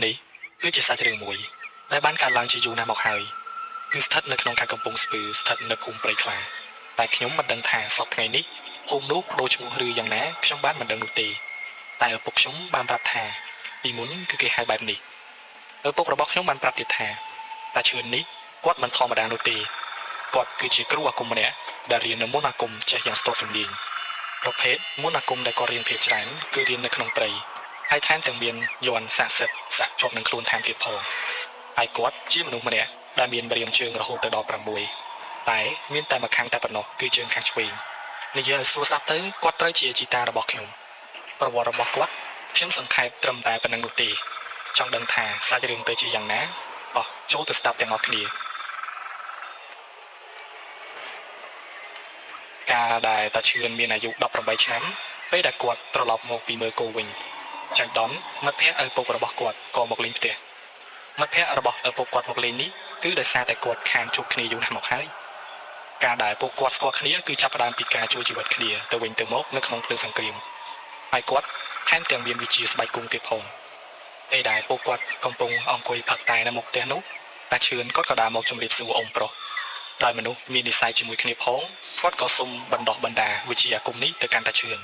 នេះគឺជាសាច់រឿងមួយដែលបានកើតឡើងជាយូរណាស់មកហើយគឺស្ថិតនៅក្នុងខេត្តកំពង់ស្ពឺស្ថិតនៅភូមិព្រៃខ្លាតែខ្ញុំមិនដឹងថាសប្តាហ៍ថ្ងៃនេះភូមិនោះបដូរឈ្មោះឬយ៉ាងណាខ្ញុំបានមិនដឹងនោះទេតែឪពុកខ្ញុំបានប្រាប់ថាពីមុនគឺគេហៅបែបនេះឪពុករបស់ខ្ញុំបានប្រាប់ទៀតថាតាឈឿននេះគាត់មិនធម្មតានោះទេគាត់គឺជាគ្រូអាគមម្នាក់ដែលរៀននៅមន្តអាគមចេះយ៉ាងស្ទាត់ជំនាញប្រភេទមន្តអាគមដែលគាត់រៀនភាគច្រើនគឺរៀននៅក្នុងព្រៃហើយថែមទាំងមានយ័ន្តស័ក្តិសិទ្ធិសាក់ជាប់នឹងខ្លួនថែមទៀតផងហើយគាត់ជាមនុស្សម្នាក់ដែលមានម្រាមជើងរហូតទៅដល់6តែមានតែម្ខាងតែប៉ុណ្ណោះគឺជើងខាងឆ្វេងនិយាយឲ្យស្រួលស្ដាប់ទៅគាត់ត្រូវជាជីតារបស់ខ្ញុំប្រវត្តិរបស់គាត់ខ្ញុំសង្ខេបត្រឹមតែប៉ុណ្្នឹងនោះទេចង់ដឹងថាសាច់រឿងទៅជាយ៉ាងណាអោះចូលទៅស្ដាប់ទាំងអស់គ្នាកាលដែលតាឈឿនមានអាយុ18ឆ្នាំពេលដែលគាត់ត្រឡប់មកពីមើលគោវិញចៅដនមិត្តភក្តិឪពុករបស់គាត់ក៏មកលេងផ្ទះមិត្តភក្តិរបស់ឪពុកគាត់មកលេងនេះគឺដោយសារតែគាត់ខានជួបគ្នាយូរណាស់មកហើយការដែលពួកគាត់ស្គាល់គ្នាគឺចាប់ផ្ដើមពីការជួយជីវិតគ្នាទៅវិញទៅមកនៅក្នុងភ្លើងសង្គ្រាមហើយគាត់ថែមទាំងមានវិជាស្បែកគង់ទៀតផងពេលដែលពួកគាត់កំពុងអង្គុយផឹកតែនៅមុខផ្ទះនោះតាឈឿនគាត់ក៏ដើរមកជម្រាបសួរអ៊ំប្រុសដោយមនុស្សមាននិស្ស័យជាមួយគ្នាផងគាត់ក៏សុំបណ្ដោះបណ្ដាវិជាអាគមនេះទៅកាន់តាឈឿន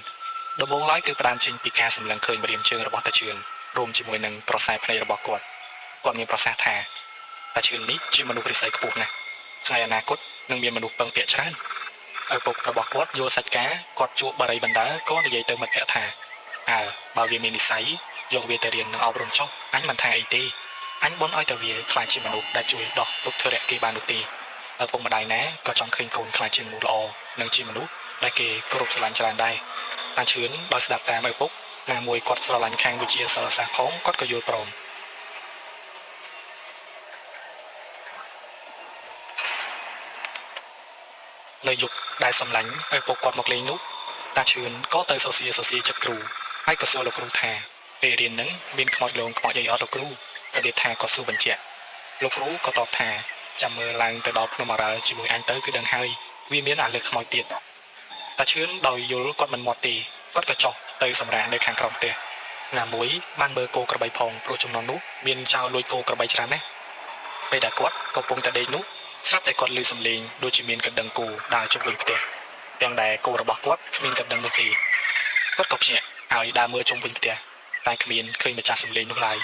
ដំបូងឡើយគឺផ្ដើមចេញពីការសម្លឹងឃើញម្រាមជើងរបស់តាឈឿនរួមជាមួយនឹងក្រសែភ្នែករបស់គាត់មានប្រសាសន៍ថាតាឈឿននេះជាមនុស្សរិស័យខ្ពស់ណាស់ថ្ងៃអនាគតនឹងមានមនុស្សពឹងពាក់ច្រើនឪពុករបស់គាត់យល់សាច់ការគាត់ជួបបារីបណ្ដាក៏និយាយទៅមិត្តភក្តិថាបើវាមាននិស្ស័យយកវាទៅរៀននឹងអប់រំចុះអញមិនថាអីទេអញបន់ឲ្យតែវាខ្លាចជាមនុស្សដែលជួយដោះទុក្ខធុរៈគេបាននោះទេឪពុកម្ដាយណាក៏ចង់ឃើញកូនខ្លាចជាមនុស្សល្អនិងជាមនុស្សដែលគេគោរពស្រឡាញ់ច្រើនដែរតាឈឿនដោយស្ដាប់តាមឪពុកណាមួយគាត់ស្រឡាញ់ខាងវិជាសាស្ត្រសាស្ត្រផងគាត់ក៏យល់ព្រមនៅយប់ដែលសម្លាញ់ឪពុកគាត់មកលេងនោះតាឈឿនក៏ទៅសរសៀចិត្តគ្រូហើយក៏សួរលោកគ្រូថាពេលរៀននឹងមានខ្មោចលងខ្មោចអីអត់លោកគ្រូក៏និយាយថាគាត់សួរបញ្ជាក់លោកគ្រូក៏តបថាចាំមើលឡើងទៅដល់ភ្នំអរ៉ាល់ជាមួយអញទៅគឺដឹងហើយវាមានអាលើខ្មោចទៀតតាឈឿនដោយយល់គាត់មិនមកទេគាត់ក៏ចុះទៅសម្រាកនៅខាងក្រោមផ្ទះណាមួយបានមើលគោក្របីផងព្រោះចំណុចនោះមានចោលលួចគោក្របីច្រើនណាស់ពេលដែលគាត់កំពុងតែដេកនោះស្រាប់តែគាត់ឮសំឡេងដូចជាមានកណ្ដឹងគោដើរជុំវិញផ្ទះទាំងដែលគោរបស់គាត់គ្មានកណ្ដឹងនោះទេគាត់ក៏ភ្ញាក់ហើយដើរមើលជុំវិញផ្ទះតែគ្មានឃើញម្ចាស់សំឡេងនោះឡើយ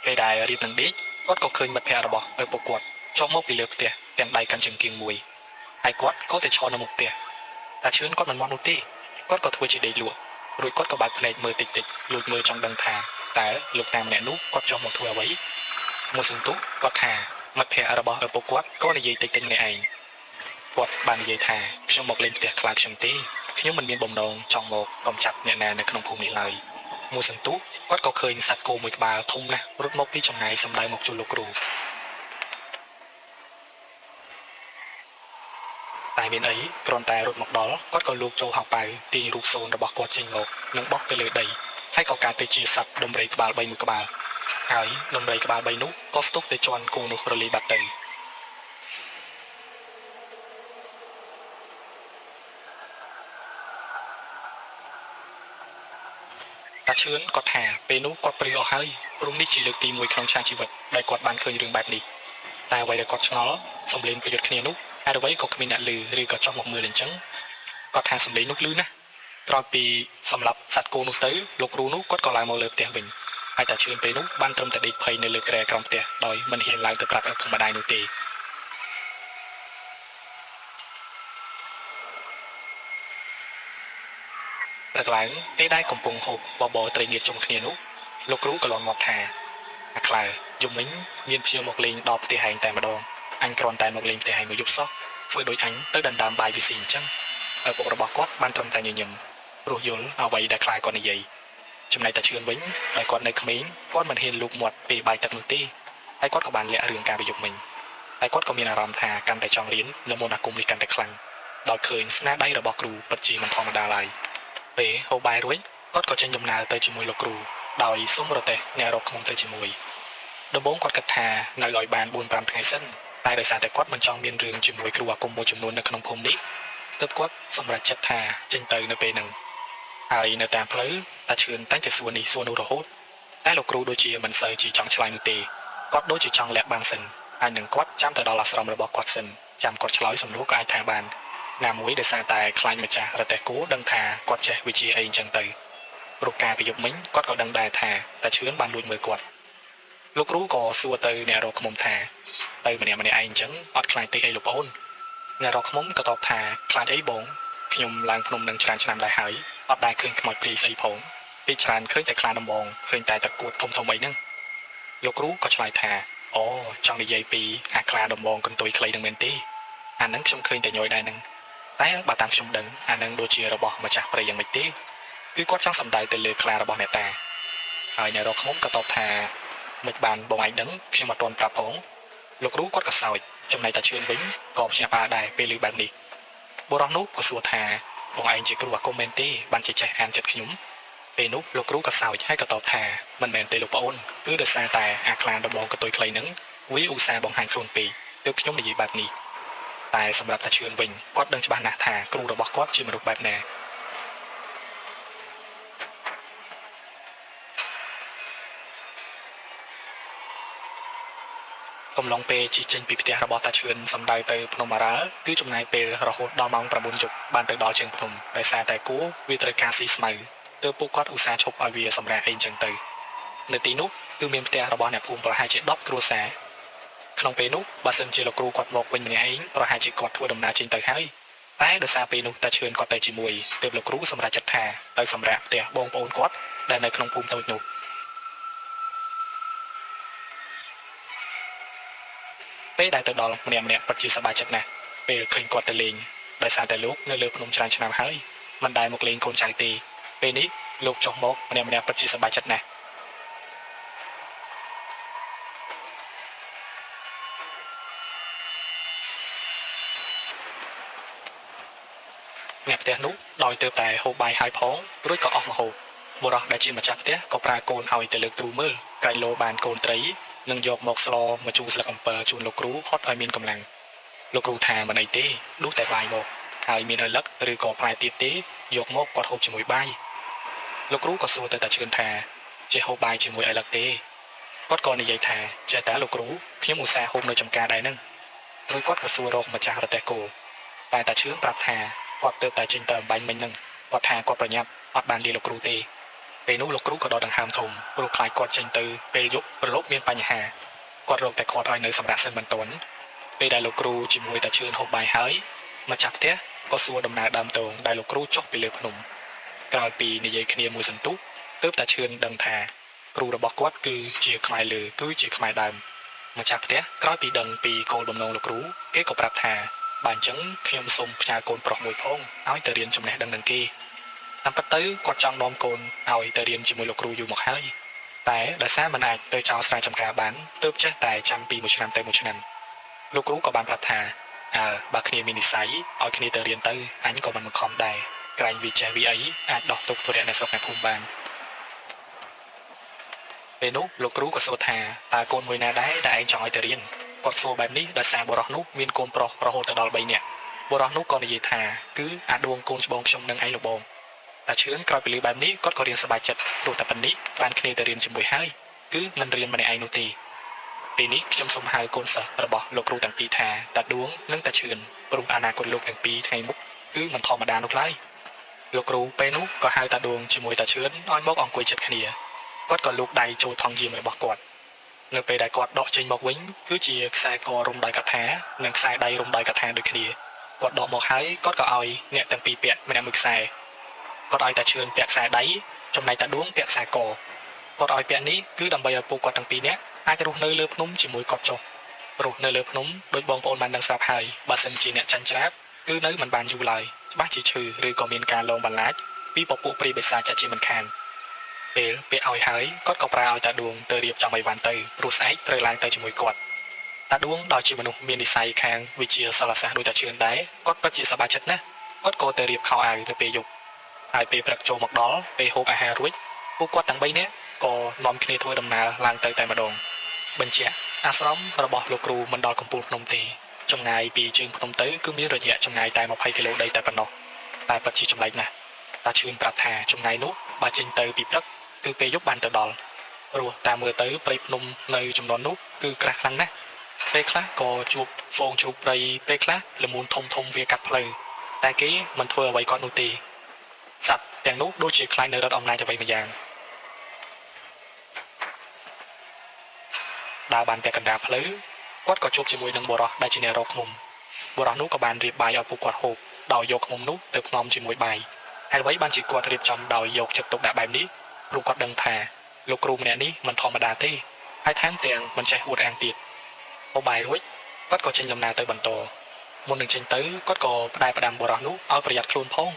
ពេលដែលរៀបនឹងដេកគាត់ក៏ឃើញមិត្តភក្តិរបស់ឪពុកគាត់ចុះមកពីលើផ្ទះទាំងដៃកាន់ចង្កៀងមួយហើយគាត់ក៏ទៅឈរនៅមុខផ្ទះតាឈឿនគាត់មិនមកនោះទេគាត់ក៏ធ្វើជាដេកលក់រួចគាត់ក៏បើកភ្នែកមើលតិចលួចមើលចង់ដឹងថាតើលោកតាម្នាក់នោះគាត់ចុះមកធ្វើអ្វីមួយសន្ទុះគាត់ថាមិត្តភក្តិរបស់ឪពុកគាត់ក៏និយាយតិចម្នាក់ឯងគាត់បាននិយាយថាខ្ញុំមកលេងផ្ទះខ្លាចខ្ញុំទេខ្ញុំមិនមានបំណងចង់មកកំចាត់អ្នកណានៅក្នុងភូមិនេះឡើយមួយសន្ទុះគាត់ក៏ឃើញសត្វគោមួយក្បាលធំណាស់រត់មកពីចម្ងាយសម្ដៅមកជួបលោកគ្រូតែមានអីគ្រាន់តែរត់មកដល់គាត់ក៏លោកចូលហៅប៉ៅទាញរូបសូនរបស់គាត់ចេញមកនិងបោះទៅលើដីហើយក៏កើតទៅជាសត្វដំរីក្បាល3មួយក្បាលហើយដំរីក្បាល3នោះក៏ស្ទុះទៅជន់គោនោះរលាយបាត់ទៅតាឈឿនគាត់ថាពេលនោះគាត់ព្រាវអស់ហើយព្រមនេះជាលើកទី1ក្នុងឆាកជីវិតដែលគាត់បានឃើញរឿងបែបនេះតែអ្វីដែលគាត់ឆ្ងល់សំឡេងប្រយុទ្ធគ្នានោះហើយអ្វីក៏គ្មានអ្នកឮឬក៏ចោះមកមើលអញ្ចឹងគាត់ថាសំឡេងនោះឮណាស់ក្រោយពីសម្លាប់សត្វគោនោះទៅលោកគ្រូនោះគាត់ក៏ឡើងមកលើផ្ទះវិញហើយតាឈឿនពេលនោះបានត្រឹមតែដេកភ័យនៅលើគ្រែក្រោមផ្ទះដោយមិនហ៊ានឡើងទៅប្រាប់ឪពុកម្ដាយនោះទេព្រឹកឡើងពេលដែលកំពុងហូបបបរត្រីងៀតជុំគ្នានោះលោកគ្រូក៏លន់មកថាអាខ្លៅយំមិញមានភ្ញៀវមកលេងដល់ផ្ទះឯងតែម្ដងអញគ្រាន់តែមកលេងផ្ទះឯងមួយយប់សោះធ្វើដូចអញទៅដណ្ដើមបាយវិស៊ីអញ្ចឹងឪពុករបស់គាត់បានត្រឹមតែញញឹមព្រោះយល់អ្វីដែលខ្លាចគាត់និយាយចំណែកតាឈឿនវិញដោយគាត់នៅក្មេងគាត់មិនហ៊ានលូកមាត់ពេលបាយទឹកនោះទេហើយគាត់ក៏បានលាក់រឿងការប្រយុទ្ធមិញហើយគាត់ក៏មានអារម្មណ៍ថាកាន់តែចង់រៀននៅមន្តអាគមនេះកាន់តែខ្លាំងដោយឃើញស្នាដៃរបស់គ្រូពិតជាមិនធម្មតាឡើយពេលហូបបាយរួចគាត់ក៏ចេញដំណើរទៅជាមួយលោកគ្រូដោយសុំរទេះអ្នករកឃ្មុំទៅជាមួយដំបូងគាត់គិតថានៅឲ្យបាន 4-5 ថ្ងៃសិន តែដោយសារតែគាត់មិនចង់មានរឿងជាមួយគ្រូអាគមមួយចំនួននៅក្នុងភូមិនេះទើបគាត់សម្រេចចិត្តថាចេញទៅនៅពេលហ្នឹងហើយនៅតាមផ្លូវតាឈឿនតែងតែសួរនេះសួរនោះរហូតតែលោកគ្រូដូចជាមិនសូវជាចង់ឆ្លើយនោះទេគាត់ដូចជាចង់លាក់បានសិនហើយនឹងគាត់ចាំទៅដល់អាស្រមរបស់គាត់សិនចាំគាត់ឆ្លើយសំណួរក៏អាចថាបានណាមួយដោយសារតែខ្លាញ់ម្ចាស់រទេះគោដឹងថាគាត់ចេះវិជាអីអញ្ចឹងទៅព្រោះការប្រយុទ្ធមិញគាត់ក៏ដឹងដែរថាតាឈឿនបានលួចមើលគាត់លោកគ្រូក៏សួរទៅអ្នករកឃ្មុំថាទៅម្នាក់ឯងអញ្ចឹងអត់ខ្លាចទេអីលោកប្អូនអ្នករកឃ្មុំក៏តបថាខ្លាចអីបងខ្ញុំឡើងភ្នំនឹងច្រើនឆ្នាំដែរហើយអត់ដែលឃើញខ្មោចព្រាយស្អីផងពីច្រើនឃើញតែខ្លាដំបងឃើញតែតកួតធំអីហ្នឹងលោកគ្រូក៏ឆ្លើយថាអូចង់និយាយពីអាខ្លាដំបងកន្ទុយខ្លីនឹងមែនទេអាហ្នឹងខ្ញុំឃើញតែញយដែរហ្នឹងតែបើតាមខ្ញុំដឹងអាហ្នឹងដូចជារបស់ម្ចាស់ព្រៃយ៉ាងម៉េចទេគឺគាត់ចង់សម្ដៅទៅលើខ្លារបស់អ្នកតាហើយអ្នករកឃ្មុំក៏តបថាមិនបានបងឯងដឹងខ្ញុំអត់ទាន់ប្រាប់ផងលោកគ្រូគាត់ក៏សើចចំណែកតាឈឿនវិញក៏ភ្ញាក់ផ្អើលដែរពេលឮបែបនេះបុរសនោះក៏សួរថាបងឯងជាគ្រូអាគមមែនទេបានចេះអានចិត្តខ្ញុំពេលនោះលោកគ្រូក៏សើចហើយក៏តបថាមិនមែនទេលោកប្អូនគឺដោយសារតែអាខ្លាដំបងកតុយខ្លីហ្នឹងវាឧស្សាហ៍បង្ហាញខ្លួនពេកទើបខ្ញុំនិយាយបែបនេះតែសម្រាប់តាឈឿនវិញគាត់ដឹងច្បាស់ណាស់ថាគ្រូរបស់គាត់ជាមនុស្សបែបណាកំឡុងពេលជិះចេញពីផ្ទះរបស់តាឈឿនសំដៅទៅភ្នំអារ៉ាល់គឺចំណាយពេលរហូតដល់ម៉ោង 9 យប់បានទៅដល់ជើងភ្នំដោយសារតែគោវាត្រូវការស៊ីស្មៅទើបពួកគាត់ឧស្សាហ៍ឈប់ឲ្យវាសម្រាកអីចឹងទៅនៅទីនោះគឺមានផ្ទះរបស់អ្នកភូមិប្រហែលជា10គ្រួសារក្នុងពេលនោះបើសិនជាលោកគ្រូគាត់មកវិញម្នាក់ឯងប្រហែលជាគាត់ធ្វើដំណើរចេញទៅហើយតែដោយសារពេលនោះតាឈឿនគាត់ទៅជាមួយទើបលោកគ្រូសម្រេចចិត្តថាទៅសម្រាកផ្ទះបងប្អូនគាត់ដែលនៅក្នុងភូមិតូចនោះពេលដែលទៅដល់ម្នាក់ពិតជាសប្បាយចិត្តណាស់ពេលឃើញគាត់ទៅលេងដោយសារតែលោកនៅលើភ្នំច្រើនឆ្នាំហើយមិនដែលមកលេងកូនចៅទេពេលនេះលោកចុះមកម្នាក់ពិតជាសប្បាយចិត្តណាស់អ្នកផ្ទះនោះដោយទើបតែហូបបាយហើយផងរួចក៏អស់មកហូបបុរសដែលជាម្ចាស់ផ្ទះក៏ប្រើកូនឲ្យទៅលើកទ្រូមើលក្រែងលោបានកូនត្រីនឹងយកមកស្លមកជូរស្លឹកអំពិលជូនលោកគ្រូហត់ឲ្យមានកម្លាំងលោកគ្រូថាមិនអីទេដួសតែបាយមកហើយមានរលឹកឬក៏ផ្លែទៀបទេយកមកគាត់ហូបជាមួយបាយលោកគ្រូក៏សួរទៅតាឈឿនថាចេះហូបបាយជាមួយរលឹកទេគាត់ក៏និយាយថាចេះតែលោកគ្រូខ្ញុំឧស្សាហ៍ហូបនៅចំការដែរហ្នឹងរួចគាត់ក៏សួររកម្ចាស់រទេះគោតែតាឈឿនប្រាប់ថាគាត់ទើបតែចេញទៅអំបញ្ញមិញហ្នឹងគាត់ថាគាត់ប្រញាប់អត់បានលាលោកគ្រូទេពេលនោះលោកគ្រូក៏ដកដង្ហើមធំព្រោះខ្លាចគាត់ចេញទៅពេលយប់ប្រឡប់មានបញ្ហាគាត់រកតែគាត់ឲ្យនៅសម្រាប់សិនមិនទាន់ពេលដែលលោកគ្រូជាមួយតាឈឿនហូបបាយហើយម្ចាស់ផ្ទះក៏សួរដំណើរដើមតងដែលលោកគ្រូចុះពីលើភ្នំក្រោយពីនិយាយគ្នាមួយសន្ទុះទើបតាឈឿនដឹងថាគ្រូរបស់គាត់គឺជាខ្មែរលើគឺជាខ្មែរដើមម្ចាស់ផ្ទះក្រោយពីដឹងពីគោលបំណងលោកគ្រូគេក៏ប្រាប់ថាបើអញ្ចឹងខ្ញុំសូមផ្ញើកូនប្រុសមួយផងឲ្យទៅរៀនចំណេះដឹងនឹងគេតាមពិតទៅគាត់ចង់នាំកូនឲ្យទៅរៀនជាមួយលោកគ្រូយូរមកហើយតែដោយសារមិនអាចទៅចោលស្រែចម្ការបានទើបចេះតែចាំពីមួយឆ្នាំទៅមួយឆ្នាំលោកគ្រូក៏បានប្រាប់ថាបើគ្នាមាននិស្ស័យឲ្យគ្នាទៅរៀនទៅអញក៏មិនបង្ខំដែរក្រែងវាចេះវាអីអាចដោះទុកធុរៈនៅស្រុកនៅភូមិបានពេលនោះលោកគ្រូក៏សួរថាតើកូនមួយណាដែរដែលឯងចង់ឲ្យទៅរៀនគាត់សួរបែបនេះដោយសារបុរសនោះមានកូនប្រុសរហូតដល់3នាក់បុរសនោះក៏និយាយថាគឺអាដួងកូនច្បងខ្ញុំនឹងឯងលោកបងតាឈឿនក្រោយពីឮបែបនេះគាត់ក៏រៀនសប្បាយចិត្តព្រោះតែប៉ុណ្នេះបានគ្នាទៅរៀនជាមួយហើយគឺមិនរៀនម្នាក់ឯងនោះទេពេលនេះខ្ញុំសូមហៅកូនសិស្សរបស់លោកគ្រូទាំងពីរថាតាដួងនិងតាឈឿនព្រោះអនាគតលោកទាំងពីរថ្ងៃមុខគឺមិនធម្មតានោះឡើយលោកគ្រូពេលនោះក៏ហៅតាដួងជាមួយតាឈឿនឲ្យមកអង្គុយជិតគ្នាគាត់ក៏លូកដៃចូលថង់យាមរបស់គាត់នៅពេលដែលគាត់ដកចេញមកវិញគឺជាខ្សែករុំដោយកថានិងខ្សែដៃរុំដោយកថាដូចគ្នាគាត់ដកមកហើយគាត់ក៏ឲ្យអ្នកទាំងពីរពាក់ម្នាក់មួយខ្សែគាត់ឲ្យតាឈឿនពាក់ខ្សែដៃចំណែកតាដួងពាក់ខ្សែកគាត់ឲ្យពាក់នេះគឺដើម្បីឲ្យពួកគាត់ទាំងពីរនាក់អាចរស់នៅលើភ្នំជាមួយគាត់ចុះរស់នៅលើភ្នំដោយបងប្អូនបានដឹងស្រាប់ហើយបើសិនជាអ្នកចាញ់ច្រាបគឺនៅមិនបានយូរឡើយច្បាស់ជាឈឺឬក៏មានការលងបន្លាចពីពពួកព្រាយបិសាចចាក់ជាមិនខានពេលពាក់ឲ្យហើយគាត់ក៏ប្រើឲ្យតាដួងទៅរៀបចំអីវ៉ាន់ទៅព្រោះស្អែកត្រូវឡើងទៅជាមួយគាត់តាដួងដោយជាមនុស្សមាននិស្ស័យខាងវិជាសិលសាស្ត្រដោយតាឈឿនដែរគាត់ពិតជាសប្បាយចិត្តណាស់គាត់ក៏ទៅរៀបខោអាវនៅពេលយប់ហើយពេលព្រឹកចូលមកដល់ពេលហូបអាហាររួចពួកគាត់ទាំង3នាក់ក៏នាំគ្នាធ្វើដំណើរឡើងទៅតែម្ដងបញ្ជាក់ អាស្រមរបស់លោកគ្រូមិនដល់កំពូលភ្នំទេចម្ងាយពីជើងភ្នំទៅគឺមានរយៈចម្ងាយតែ20គីឡូដីតែប៉ុណ្ណោះតែពិតជាចម្លែកណាស់តាឈឿនប្រាប់ថាចម្ងាយនោះបើចេញទៅពីព្រឹកគឺពេលយប់បានទៅដល់ព្រោះតាមមើលទៅព្រៃភ្នំនៅចំនួននោះគឺក្រាស់ខ្លាំងណាស់ពេលខ្លះក៏ជួបហ្វូងជ្រូកព្រៃពេលខ្លះល្មូនធំធំវាកាត់ផ្លូវតែគេមិនធ្វើអ្វីគាត់នោះទេសត្វទាំងនោះដូចជាខ្លាចនៅរត់អំណាចអ្វីមួយយ៉ាងដើរបានតែកណ្ដាលផ្លូវគាត់ក៏ជួបជាមួយនឹងបុរសដែលជាអ្នករកឃ្មុំបុរសនោះក៏បានរៀបបាយឲ្យពួកគាត់ហូបដោយយកឃ្មុំនោះទៅផ្ងំជាមួយបាយហើយអ្វីបានជាគាត់រៀបចំដោយយកចិត្តទុកដាក់បែបនេះព្រោះគាត់ដឹងថាលោកគ្រូម្នាក់នេះមិនធម្មតាទេហើយថែមទាំងមិនចេះអួតអាងទៀតហូបបាយរួចគាត់ក៏ចេញដំណើរទៅបន្តមុននឹងចេញទៅគាត់ក៏ផ្ដាំបុរសនោះឲ្យប្រយ័ត្នខ្លួនផង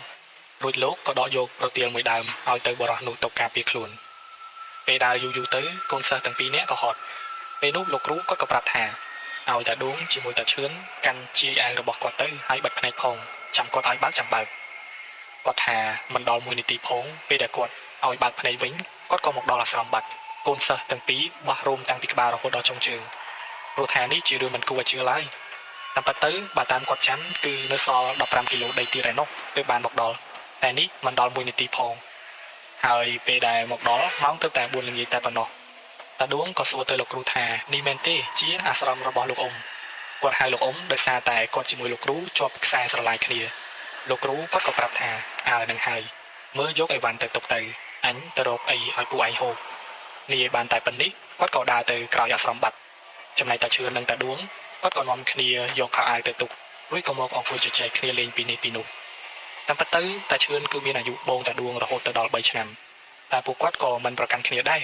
រួចលោកក៏ដកយកប្រទាលមួយដើមឲ្យទៅបុរសនោះទៅការពារខ្លួនពេលដើរយូរទៅកូនសិស្សទាំងពីរនាក់ក៏ហត់ពេលនោះលោកគ្រូគាត់ក៏ប្រាប់ថាឲ្យតាដួងជាមួយតាឈឿនកាន់ជាយអាវរបស់គាត់ទៅហើយបិទភ្នែកផងចាំគាត់ឲ្យបើកចាំបើកគាត់ថាមិនដល់1នាទីផងពេលដែលគាត់ឲ្យបើកភ្នែកវិញគាត់ក៏មកដល់អាស្រមបាត់កូនសិស្សទាំងពីរបោះរោមតាំងពីក្បាលរហូតដល់ចុងជើងព្រោះថានេះជារឿងមិនគួរឲ្យជឿឡើយតាមពិតទៅបើតាមគាត់ចាំគឺនៅសល់15គីឡូដីទៀតឯណោះទើបបានមកដល់តែនេះមិនដល់1នាទីផងហើយពេលដែលមកដល់ម៉ោងទៅតែ4ល្ងាចតែប៉ុណ្ណោះតាដួងក៏សួរទៅលោកគ្រូថានេះមែនទេជាអាស្រមរបស់លោកអ៊ំគាត់ហៅលោកអ៊ំដោយសារតែគាត់ជាមួយលោកគ្រូជាប់ខ្សែស្រឡាយគ្នាលោកគ្រូគាត់ក៏ប្រាប់ថាអើនឹងហើយមើលយកអីវ៉ាន់ទៅទុកទៅអញទៅរកអីឲ្យពួកឯងហូបនេះឲ្យបានតែប៉ុណ្នេះគាត់ក៏ដើរទៅក្រោយអាស្រមបាត់ចំណែកតាឈឿននិងតាដួងគាត់ក៏នាំគ្នាយកខោអាវទៅទុករួចក៏មកអង្គុយជជែកគ្នាលេងពីនេះពីនោះតាមពិតទៅតាឈឿនគឺមានអាយុបងតាដួងរហូតទៅដល់3ឆ្នាំតែពួកគាត់ក៏មិនប្រកាន់គ្នាដែរ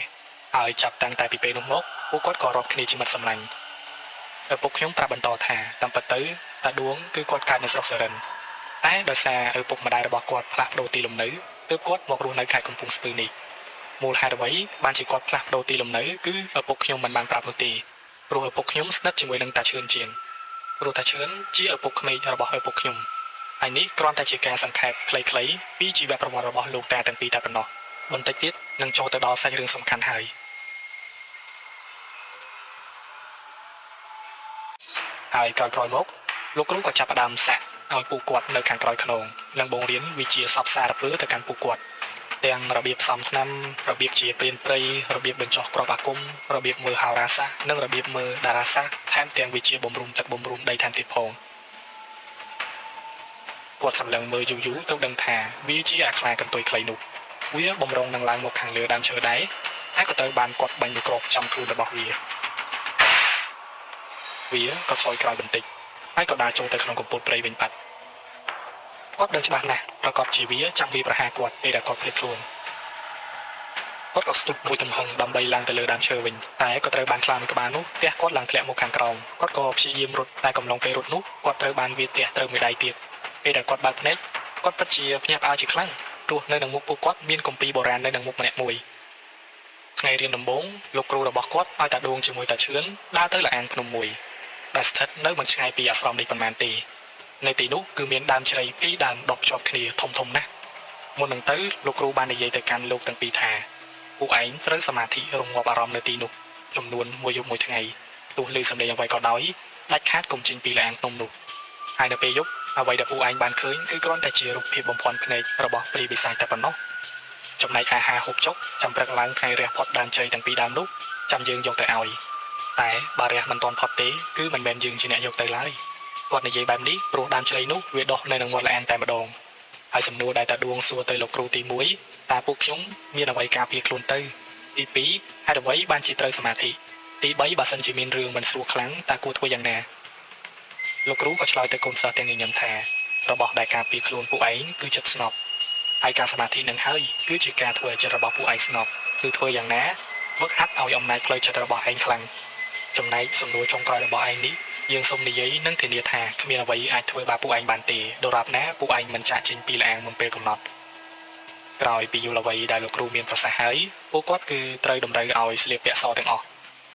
ហើយចាប់តាំងតែពីពេលនោះមកពួកគាត់ក៏រាប់គ្នាជាមិត្តសម្លាញ់ឪពុកខ្ញុំប្រាប់បន្តថាតាមពិតទៅតាដួងគឺគាត់កើតនៅស្រុកសរិនតែដោយសារឪពុកម្ដាយរបស់គាត់ផ្លាស់ប្ដូរទីលំនៅទើបគាត់មករស់នៅខេត្តកំពង់ស្ពឺនេះមូលហេតុអ្វីបានជាគាត់ផ្លាស់ប្ដូរទីលំនៅគឺឪពុកខ្ញុំមិនបានប្រាប់នោះទេព្រោះឪពុកខ្ញុំស្និទ្ធជាមួយនឹងតាឈឿនជាងព្រោះតាឈឿនជាឪពុកក្មេករបស់ឪពុកខ្ញុំហើយនេះគ្រាន់តែជាការសង្ខេបខ្លីៗពីជីវប្រវត្តិរបស់លោកតាទាំងពីរតែប៉ុណ្ណោះបន្តិចទៀតនឹងចូលទៅដល់សាច់រឿងសំខាន់ហើយក្រោយមកលោកគ្រូក៏ចាប់ផ្ដើមសាក់ឲ្យពួកគាត់នៅខាងក្រោយខ្នងនិងបង្រៀនវិជ្ជាសព្វសារពើទៅកាន់ពួកគាត់ទាំងរបៀបផ្សំថ្នាំរបៀបជាព្រានព្រៃរបៀបបញ្ចុះគ្រាប់អាគមរបៀបមើលហោរាសាស្ត្រនិងរបៀបមើលតារាសាស្ត្រថែមទាំងវិជ្ជាបំរុងទឹកបំរុងដីថែមទៀតផងគាត់សម្លឹងមើលយូរទៅដឹងថាវាជាអាខ្លាកន្ទុយខ្លីនោះវាបំរុងនឹងឡើងមកខាងលើដើមឈើដែរហើយក៏ត្រូវបានគាត់បាញ់មួយគ្រាប់ចំខ្លួនរបស់វាក៏ថយក្រោយបន្តិចហើយក៏ដើរចូលទៅក្នុងកំពូលព្រៃវិញបាត់គាត់ដឹងច្បាស់ណាស់ប្រកបជាវាចាំវាប្រហារគាត់ពេលដែលគាត់ភ្លេចខ្លួនគាត់ក៏ស្ទុបមួយទំហំដើម្បីឡើងទៅលើដើមឈើវិញតែក៏ត្រូវបានខ្លាមួយក្បាលនោះទះគាត់ឡើងធ្លាក់មកខាងក្រោមគាត់ក៏ព្យាយាមរត់តែកំឡុងពេលរត់នោះគាត់ត្រូវបានវាទះត្រូវមួយដៃទៀតពេលដែលគាត់បើកភ្នែកគាត់ពិតជាភ្ញាក់ផ្អើលជាខ្លាំងព្រោះនៅនឹងមុខពួកគាត់មានគម្ពីរបុរាណនៅនឹងមុខម្នាក់មួយថ្ងៃរៀនដំបូងលោកគ្រូរបស់គាត់ឲ្យតាដួងជាមួយតាឈឿនដើរទៅលអាងភ្នំមួយដែលស្ថិតនៅមិនឆ្ងាយពីអាស្រមនេះប៉ុន្មានទេនៅទីនោះគឺមានដើមជ្រៃពីរដើមដុះភ្ជាប់គ្នាធំណាស់មុននឹងទៅលោកគ្រូបាននិយាយទៅកាន់លោកទាំងពីរថាពួកឯងត្រូវសមាធិរងាប់អារម្មណ៍នៅទីនោះចំនួនមួយយប់មួយថ្ងៃទោះឮសំឡេងអ្វីក៏ដោយដាច់ខាតកុំចេញពីលអាងភ្នំនោះហើយនៅពេលយប់អ្វីដែលពួកឯងបានឃើញគឺគ្រាន់តែជារូបភាពបំភាន់ភ្នែករបស់ព្រាយបិសាចតែប៉ុណ្ណោះចំណែកអាហារហូបចុកចាំព្រឹកឡើងថ្ងៃរះផុតដើមជ្រៃទាំងពីរដើមនោះចាំយើងយកទៅឲ្យតែបើរះមិនទាន់ផុតទេគឺមិនមែនយើងជាអ្នកយកទៅឡើយគាត់និយាយបែបនេះព្រោះដើមជ្រៃនោះវាដុះនៅនឹងមាត់លអាងតែម្ដងហើយសំណួរដែលតាដួងសួរទៅលោកគ្រូទី1តើពួកខ្ញុំមានអ្វីការពារខ្លួនទៅទី2ហេតុអ្វីបានជាត្រូវសមាធិទី3បើសិនជាមានរឿងមិនស្រួលខ្លាំងតើគួរធ្វើយ៉ាងណាលោកគ្រូក៏ឆ្លើយទៅកូនសិស្សទាំងញញឹមថារបស់ដែលការពារខ្លួនពួកឯងគឺចិត្តស្ងប់ហើយការសមាធិនឹងហើយគឺជាការធ្វើឲ្យចិត្តរបស់ពួកឯងស្ងប់គឺធ្វើយ៉ាងណាវឹកហាត់ឲ្យអំណាចផ្លូវចិត្តរបស់ឯងខ្លាំងចំណែកសំណួរចុងក្រោយរបស់ឯងនេះយើងសូមនិយាយនិងធានាថាគ្មានអ្វីអាចធ្វើបាបពួកឯងបានទេដរាបណាពួកឯងមិនចាក់ចេញពីលអាងមុនពេលកំណត់ក្រោយពីយល់អ្វីដែលលោកគ្រូមានប្រសាសន៍ហើយពួកគាត់គឺត្រូវតម្រូវឲ្យស្លៀកពាក់សទាំងអស់